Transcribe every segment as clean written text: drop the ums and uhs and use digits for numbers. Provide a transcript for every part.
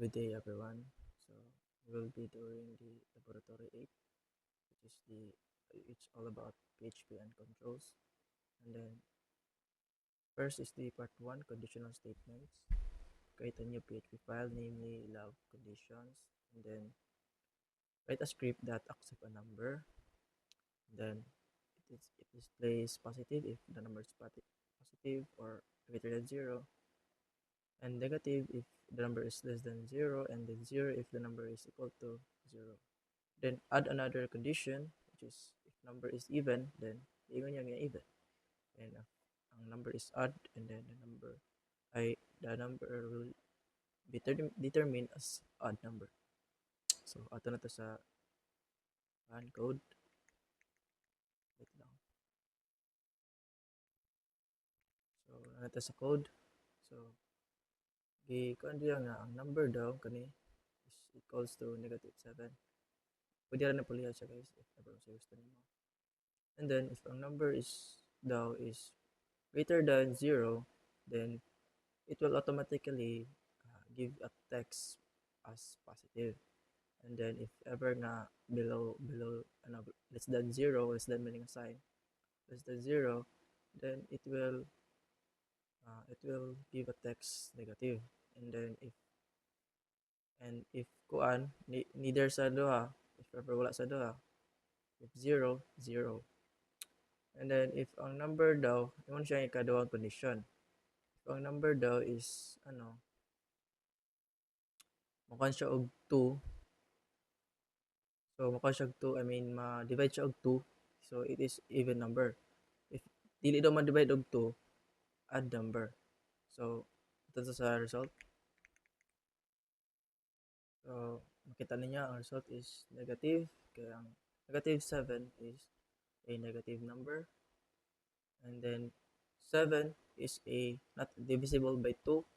Good day, everyone. So we'll be doing the laboratory 8, which is it's all about PHP and controls. And then first is the part 1, conditional statements. Create a new PHP file, namely love conditions, and then write a script that accepts a number. And then it displays positive if the number is positive or greater than 0, and negative if the number is less than 0, and then 0 if the number is equal to 0. Then add another condition, which is if number is even, then even yung even. And if ang number is odd, and then the number will be determined as odd number. So ato na to sa code. Wait lang. So na to sa code. So kuan diya nga ang number daw kani is equals to -7. Pwede rin na pulihan siya, guys, if ever sa gusto niyo. And then if ang number is greater than 0, then it will automatically give a text as positive. And then if ever na below less than 0, less than meaning a sign, less than 0, then it will give a text negative. And then if kuan neither sa duha, if ever wala sa duha, if 0, 0. And then if ang number daw, yun siya yung ikaduhang condition. If ang number daw is mukhang siya og 2. So mukhang siya og 2, I mean ma-divide siya og 2. So it is even number. If dili daw ma-divide og 2, add number. So ito sa result. So makita niyo ang result is negative. Kaya ang negative 7 is a negative number. And then 7 is not divisible by 2.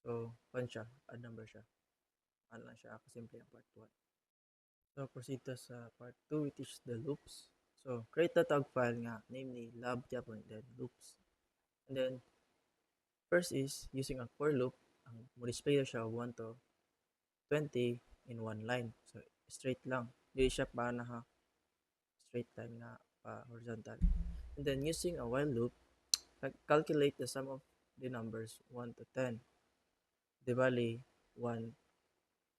So, siya, add number siya. Ano lang siya, kasimple ang part 1. So, proceed to sa part 2, which is the loops. So, create a tag file nga, namely lab Japon, then loops. And then, first is using a for loop. Ang mo-display siya 1 to 20 in one line. So, straight lang. Hindi siya pa na straight line na horizontal. And then, using a while loop, calculate the sum of the numbers 1 to 10. Di bali, 1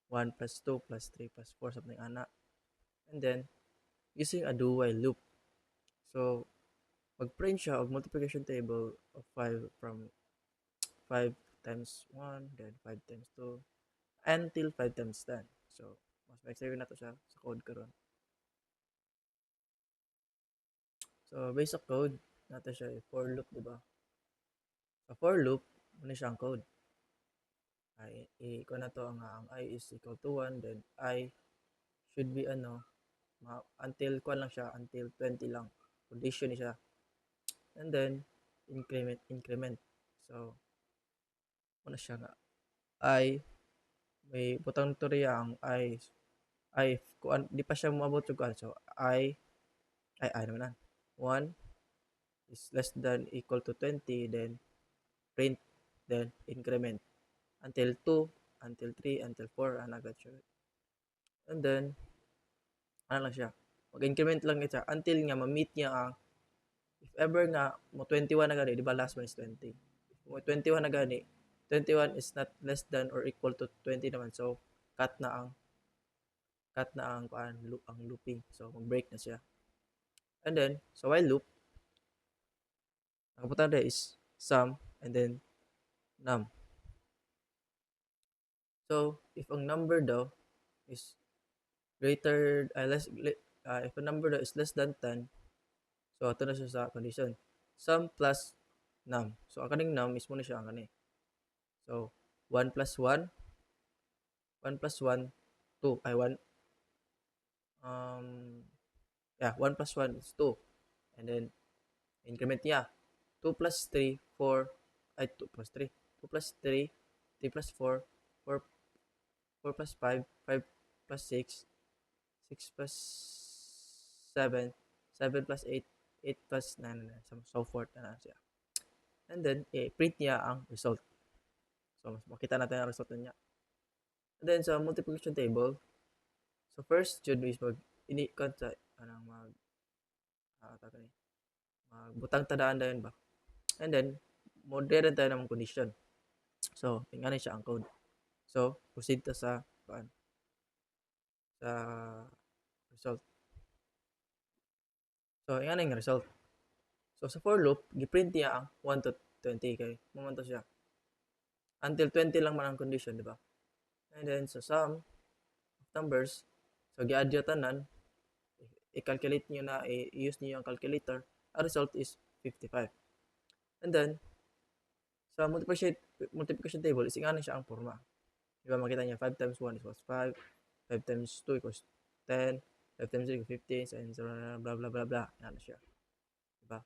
plus 2 plus 3 plus 4, something ana. And then, using a do while loop. So, mag-print siya of multiplication table of 5 from 5 times 1, then 5 times 2, until 5 times 10. So, mas ma-explain na to siya sa code karon. So, based sa code, nato siya for loop, diba? Sa for loop, muna siya ang code. Kung na to ang I is equal to 1, then I should be until kuan lang siya, until 20 lang. Condition siya. And then increment. So muna siya nga I may butang tutoriya ang I kuan di pa siya moabot yung kuan. So I naman na. 1 is less than equal to 20, then print, then increment until 2, until 3, until 4, agad siya. And then ano lang siya, mag-increment lang siya until nga ma-meet niya ang if ever nga mo 21 na gani, di ba last one is 20. If mo 21 na gani, 21 is not less than or equal to 20 naman. So cut na ang looping. So mag-break na siya. And then so while loop, ang importante is sum and then num. So if ang number daw is greater if a number daw is less than 10, so ito na siya sa condition. Sum plus num. So ang kaning num is muna siya ang kani. So 1 plus 1, 1 plus 1, 2. 1 plus 1 is 2. And then increment niya. 2 plus 3, 4. 2 plus 3. 2 plus 3, 3 plus 4, 4 plus 5, 5 plus 6, 6 plus 7, 7 plus 8, 8 plus 9, so forth na siya. And then, print niya ang result. So makita natin ang result niya. And then sa multiplication table, so first jud is mag ini kan sa anang tawag ni magbutang tadaan dayon ba. And then modern tayo ng condition. So ingani siya ang code. So proceed ta sa sa result. So ingani ang result. So sa for loop giprint niya ang 1 to 20 kay mo siya. Until 20 lang man ang condition, di ba? And then sa sum of numbers, so gi-add yung tanan, i-calculate niyo na, i-use niyo yung calculator, ang result is 55. And then, sa multiplication table, is ingani siya ang forma. Di ba makita niya, 5 times 1 equals 5, 5 times 2 equals 10, 5 times 3 equals 15, and so blah blah blah blah. Yan na siya. Di ba?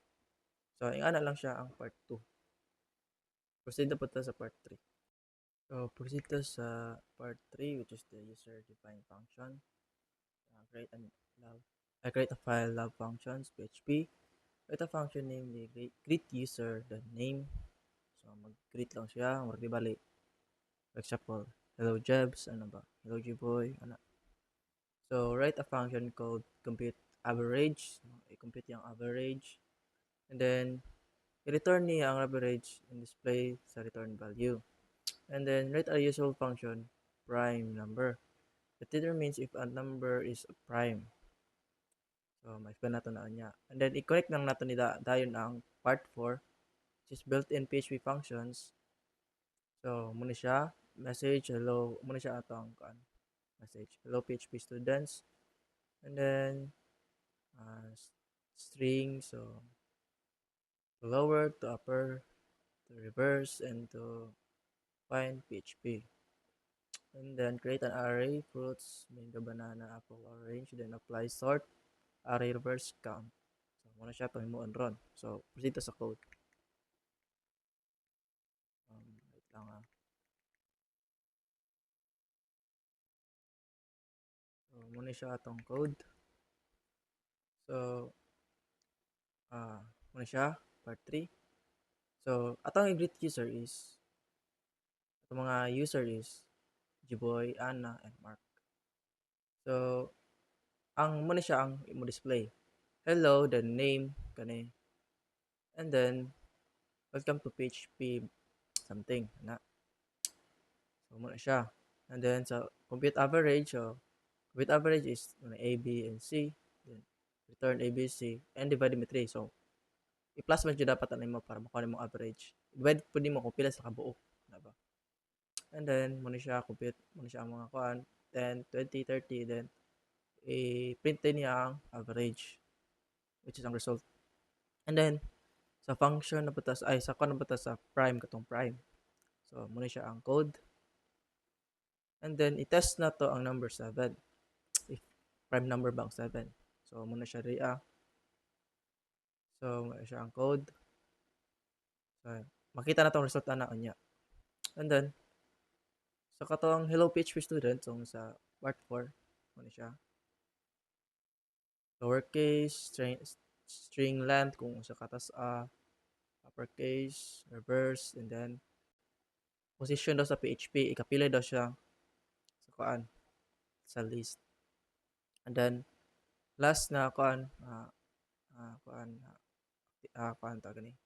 So, ingana lang siya ang part 2. Proceed na po sa part 3. So, proceed to sa part 3, which is the user-defined function. Create a file love functions php. Create a function named the greet user the name. So mag-greet lang siya, di bali. For example, hello Jebs, ano ba? Hello Jiboy, ano. So write a function called compute average. I-compute yung average. And then i-return niya ang average and display sa return value. And then write a usual function prime number. It determines if a number is a prime. So, ma-explain nato na niya. And then, i-connect lang nato ni dayon ang part 4, which is built-in PHP functions. So, muna siya, message, hello, muna siya atong message, hello PHP students. And then, string, so, to lower, to upper, to reverse, and to find PHP. And then, create an array, fruits, mango, banana, apple, orange, then apply sort, array reverse count. So, muna siya itong himuon ron. So, proceed sa code. Wait lang So, muna siya atong code. So, muna siya, part 3. So, atong greet user is, atong mga user is, Jiboy, Anna, and Mark. So, muna siya ang i-display. Hello, the name, kani. And then, welcome to PHP something, na. So, muna siya. And then, so, compute average, so, compute average is A, B, and C. Then, return A, B, C, and divide by 3. So, i-plus man dapat mo para makuha mo average. Divide po mo kung pila sa kabuo. Diba? And then, muna siya, compute, muna siya ang mga kuhan, 10, 20, 30, then, i-print din niya ang average, which is ang result. And then, sa function na butas, sa kuhan na butas sa prime, katong prime. So, muna siya ang code. And then, i-test na to ang number 7. If prime number ba ang 7. So, muna siya ria. So, muna siya ang code. So, makita na tong result na niya. And then, sa katong hello PHP student, so sa part 4, muna siya. Lowercase, string length, kung sa katas uppercase, reverse, and then, position daw sa PHP, ikapila daw siya sa kuan, sa list. And then, last na kuan, tawag ni,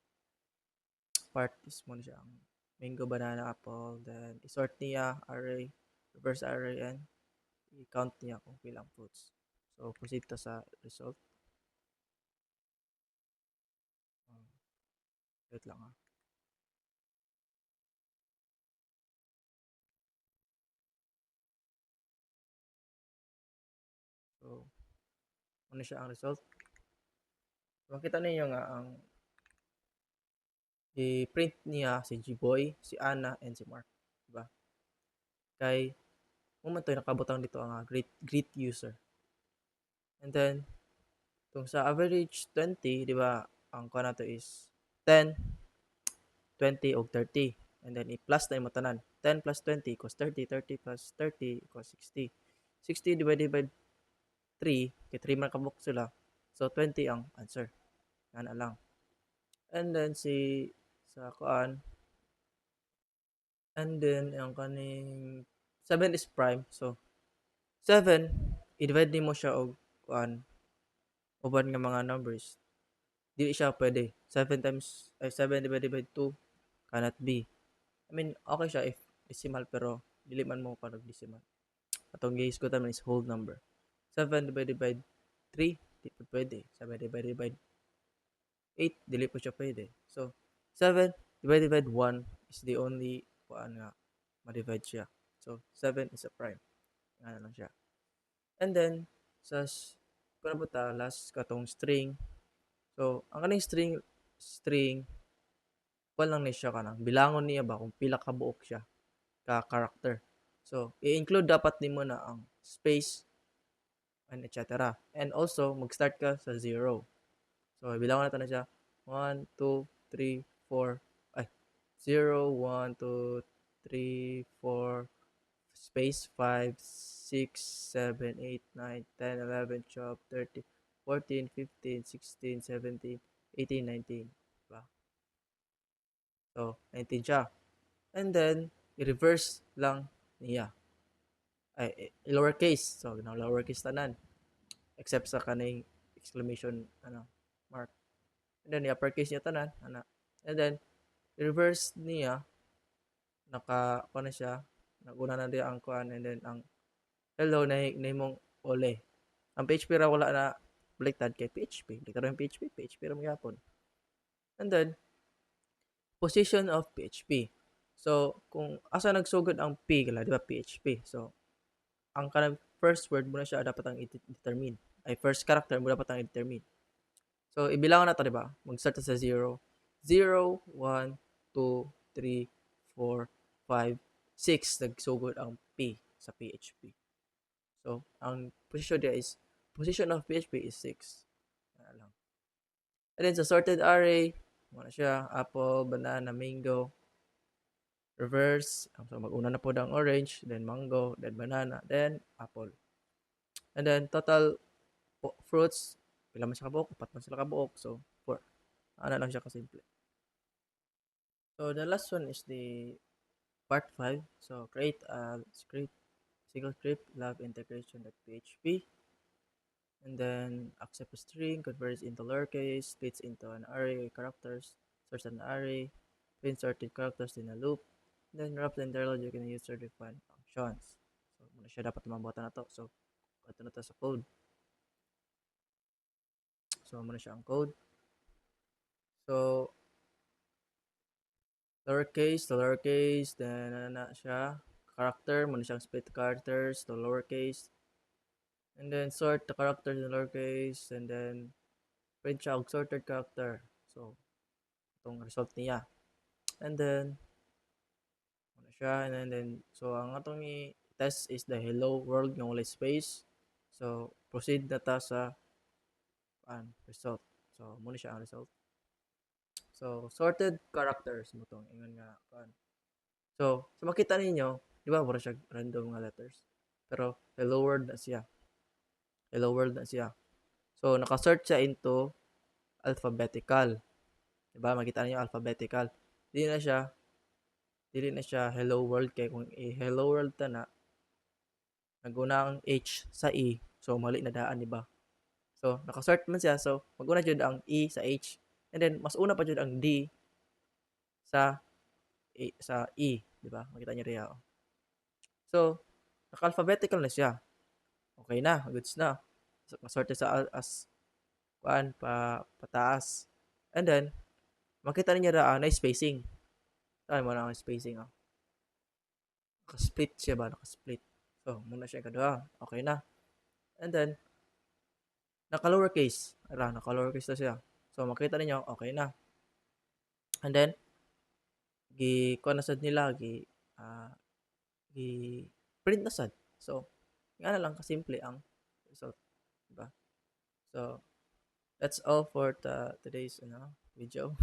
part is muna siya ang mango, banana, apple, then, isort niya, array, reverse array, and i-count niya kung pilang fruits. So, proceed to sa result. Wait lang So, ano siya ang result? Makita ninyo nga ang i-print niya si G-Boy, si Anna, and si Mark. Diba? Kay, moment nakabutang dito ang greet user. And then, kung sa average 20, di ba, ang kuha nato is 10, 20, o 30. And then, i-plus na yung matanan. 10 plus 20 equals 30. 30 plus 30 equals 60. 60 divided by 3, kay 3 man kabuk sila. So, 20 ang answer. Yan lang. And then, sa kuan, And then ang kaning 7 is prime. So 7 i-divide nimo siya og kuan uban nga mga numbers. Dili siya pwede. 7 divided by 2 cannot be. I mean, okay siya if decimal pero dili man mo parang decimal. Atong gihisgotan man is whole number. 7 divided by 3, di pa pwede. 7 divided by 8, dili po siya pwede. So, 7 divided by 1 is the only kuan nga ma-divide siya. So, 7 is a prime. Nga lang siya. And then, sa kung ba ta, last katong string. So, ang kaning string, kuan lang ni siya kanang bilangon niya ba kung pila ka buok siya ka character. So, i-include dapat nimo na ang space and etc. And also, mag-start ka sa 0. So, bilangon natin na siya. 1, 2, 3, 4, ay, 0, 1, 2, 3, 4, space 5, 6, 7, 8, 9, 10, 11, 12, 13, 14, 15, 16, 17, 18, 19. Diba? So, 19 siya. And then, i-reverse lang niya. Ay, lowercase. So, lowercase tanan. Except sa kaning exclamation mark. And then, i-uppercase niya tanan. And then, i-reverse niya. Na siya. Naguna na diya ang kuan. And then, ang hello na mong ole. Ang PHP ra wala na baliktad kay PHP. Baliktad ra yung PHP ra magyapon. And then, position of PHP. So, kung asa nagsugod ang P, kala, di ba, PHP. So, ang kanang first word mo na siya dapat ang i-determine. Ay, first character mo dapat ang i-determine. So, ibilangan na to, di ba? Mag-start sa 0. 0, 1, 2, 3, 4, 5, 6. Nagsugod ang P sa PHP. So, ang position of PHP is 6. Lang. And then, sa sorted array, muna siya, apple, banana, mango, reverse. So, mag-una na po ang orange, then mango, then banana, then apple. And then, total fruits, pila man siya kabuok, 4 man sila kabuok. So, 4. Ano lang siya kasimple. So, the last one is the part 5. So, create a single script, love integration.php. And then, accept a string, converts into lowercase, splits into an array of characters, sorts an array, print sorted characters in a loop. Then, wrap the entire logic in user-defined functions. So, muna siya dapat mabuhatan na to. So, ito na to sa code. So, muna siya ang code. So, lowercase, then na siya, character, muna siyang split characters to lowercase. And then, sort the characters in lowercase, and then, print siya og sorted character. So, itong result niya. And then, muna siya, and then, so, ang atong i-test is the hello world ng wala space. So, proceed na ta sa result. So, muna siya ang result. So, sorted characters mo itong ingon nga. So, makita ninyo, di ba, mura siya random nga letters. Pero, hello world na siya. Hello world na siya. So, naka-sort siya into alphabetical. Di ba, makita ninyo alphabetical. Dili na siya hello world. Kaya kung hello world ta na, naguna ang H sa E. So, mali na daan, di ba? So, naka-sort man siya. So, maguna dyan ang E sa H. And then, mas una pa dyan ang D sa E. Di ba? Makita niyo rin ako. So, naka-alphabetical na siya. Okay na, goods na. So, masort sa as pataas. And then, makita niyo na spacing. Saan mo na ang spacing. Naka-split siya ba? Naka-split. So, muna siya kadua. Okay na. And then, naka-lowercase. Naka-lowercase na siya. So, makita niyo okay na. And then, kuha na sad nila, print na sad. So, nga na lang kasimple ang result. Diba? So, that's all for today's video.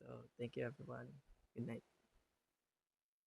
So, thank you everyone. Good night.